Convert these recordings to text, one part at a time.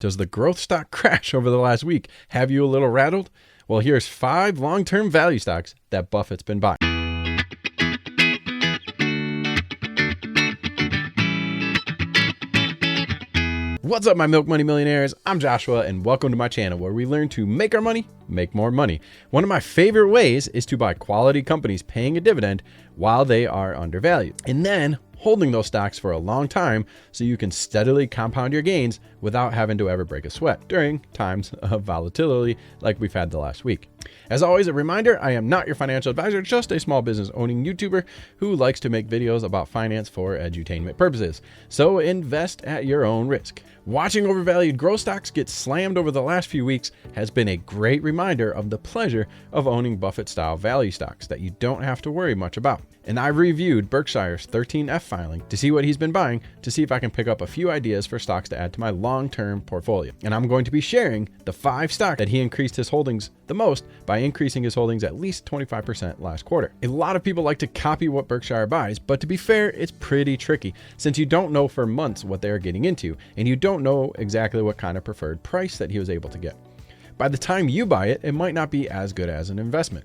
Does the growth stock crash over the last week have you a little rattled? Well, here's 5 long-term value stocks that Buffett's been buying. What's up, my Milk Money Millionaires? I'm Joshua, and welcome to my channel where we learn to make our money, make more money. One of my favorite ways is to buy quality companies paying a dividend while they are undervalued, and then holding those stocks for a long time so you can steadily compound your gains without having to ever break a sweat during times of volatility like we've had the last week. As always, a reminder, I am not your financial advisor, just a small business owning YouTuber who likes to make videos about finance for edutainment purposes. So invest at your own risk. Watching overvalued growth stocks get slammed over the last few weeks has been a great reminder of the pleasure of owning Buffett-style value stocks that you don't have to worry much about. And I've reviewed Berkshire's 13F filing to see what he's been buying, to see if I can pick up a few ideas for stocks to add to my long-term portfolio. And I'm going to be sharing the 5 stocks that he increased his holdings the most by increasing his holdings at least 25% last quarter. A lot of people like to copy what Berkshire buys, but to be fair, it's pretty tricky since you don't know for months what they're getting into, and you don't know exactly what kind of preferred price that he was able to get. By the time you buy it, it might not be as good as an investment.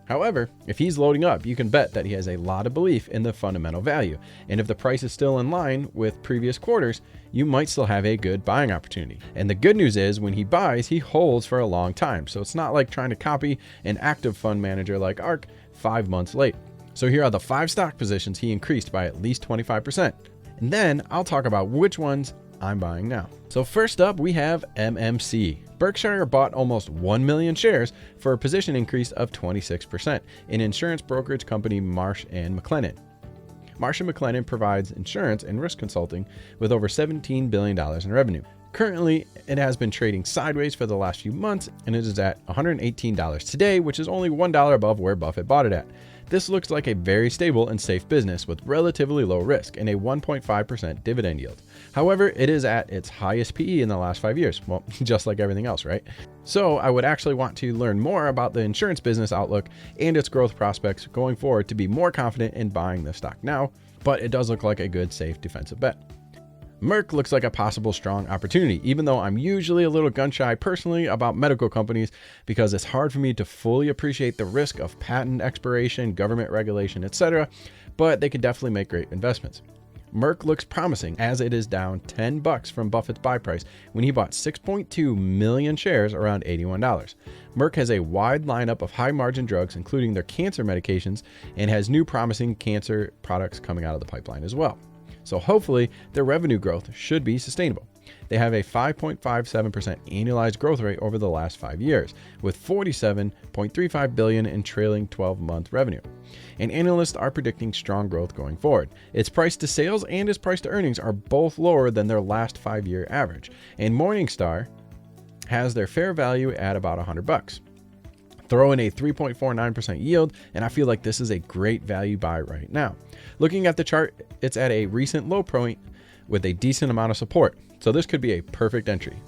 However, if he's loading up, you can bet that he has a lot of belief in the fundamental value. And if the price is still in line with previous quarters, you might still have a good buying opportunity. And the good news is when he buys, he holds for a long time. So it's not like trying to copy an active fund manager like ARK 5 months late. So here are the 5 stock positions he increased by at least 25%. And then I'll talk about which ones I'm buying now. So first up, we have MMC. Berkshire bought almost 1 million shares for a position increase of 26% in insurance brokerage company Marsh and McLennan. Marsh and McLennan provides insurance and risk consulting with over $17 billion in revenue. Currently, it has been trading sideways for the last few months, and it is at $118 today, which is only $1 above where Buffett bought it at. This looks like a very stable and safe business with relatively low risk and a 1.5% dividend yield. However, it is at its highest PE in the last 5 years. Well, just like everything else, right? So I would actually want to learn more about the insurance business outlook and its growth prospects going forward to be more confident in buying the stock now, but it does look like a good, safe defensive bet. Merck looks like a possible strong opportunity, even though I'm usually a little gun shy personally about medical companies because it's hard for me to fully appreciate the risk of patent expiration, government regulation, etc., but they could definitely make great investments. Merck looks promising as it is down $10 from Buffett's buy price when he bought 6.2 million shares around $81. Merck has a wide lineup of high margin drugs, including their cancer medications, and has new promising cancer products coming out of the pipeline as well. So hopefully their revenue growth should be sustainable. They have a 5.57% annualized growth rate over the last 5 years, with $47.35 billion in trailing 12-month revenue. And analysts are predicting strong growth going forward. Its price to sales and its price to earnings are both lower than their last 5-year average. And Morningstar has their fair value at about $100. Throw in a 3.49% yield, and I feel like this is a great value buy right now. Looking at the chart, it's at a recent low point with a decent amount of support, so this could be a perfect entry.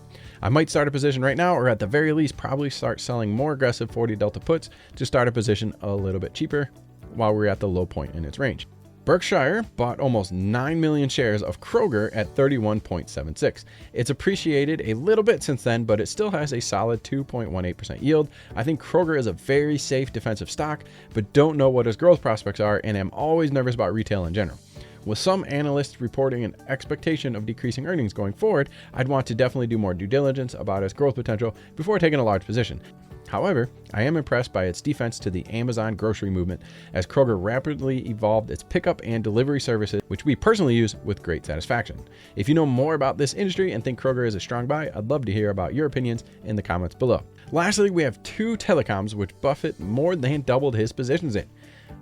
I might start a position right now, or at the very least probably start selling more aggressive 40 delta puts to start a position a little bit cheaper while we're at the low point in its range. Berkshire bought almost 9 million shares of Kroger at 31.76. It's appreciated a little bit since then, but it still has a solid 2.18% yield. I think Kroger is a very safe defensive stock, but don't know what his growth prospects are, and am always nervous about retail in general. With some analysts reporting an expectation of decreasing earnings going forward, I'd want to definitely do more due diligence about its growth potential before taking a large position. However, I am impressed by its defense to the Amazon grocery movement as Kroger rapidly evolved its pickup and delivery services, which we personally use with great satisfaction. If you know more about this industry and think Kroger is a strong buy, I'd love to hear about your opinions in the comments below. Lastly, we have 2 telecoms which Buffett more than doubled his positions in,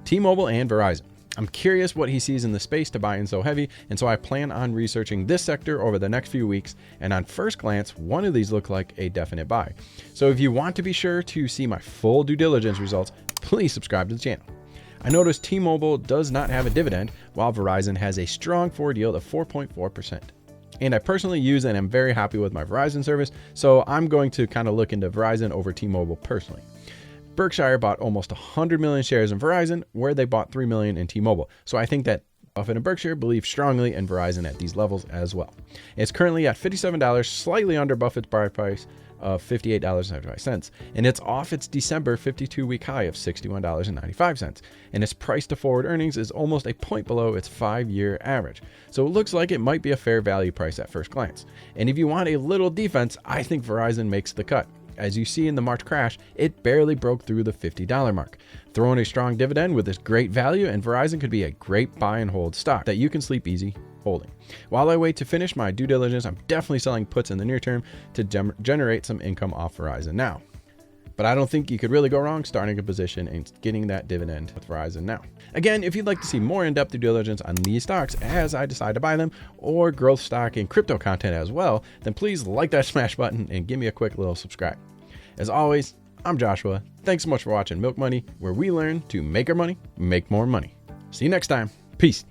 Tmobile and Verizon. I'm curious what he sees in the space to buy in so heavy, and so I plan on researching this sector over the next few weeks, and on first glance, one of these look like a definite buy. So if you want to be sure to see my full due diligence results, please subscribe to the channel. I noticed T-Mobile does not have a dividend, while Verizon has a strong forward yield of 4.4%. And I personally use and am very happy with my Verizon service, so I'm going to kind of look into Verizon over T-Mobile personally. Berkshire bought almost 100 million shares in Verizon, where they bought 3 million in T-Mobile. So I think that Buffett and Berkshire believe strongly in Verizon at these levels as well. It's currently at $57, slightly under Buffett's buy price of $58.75, and it's off its December 52-week high of $61.95, and its price to forward earnings is almost a point below its 5-year average. So it looks like it might be a fair value price at first glance. And if you want a little defense, I think Verizon makes the cut. As you see in the March crash, it barely broke through the $50 mark. Throw in a strong dividend with this great value, and Verizon could be a great buy and hold stock that you can sleep easy holding. While I wait to finish my due diligence, I'm definitely selling puts in the near term to generate some income off Verizon now. But I don't think you could really go wrong starting a position and getting that dividend with Verizon now. Again, if you'd like to see more in-depth due diligence on these stocks as I decide to buy them, or growth stock and crypto content as well, then please like that smash button and give me a quick little subscribe. As always, I'm Joshua. Thanks so much for watching Milk Money, where we learn to make our money, make more money. See you next time. Peace.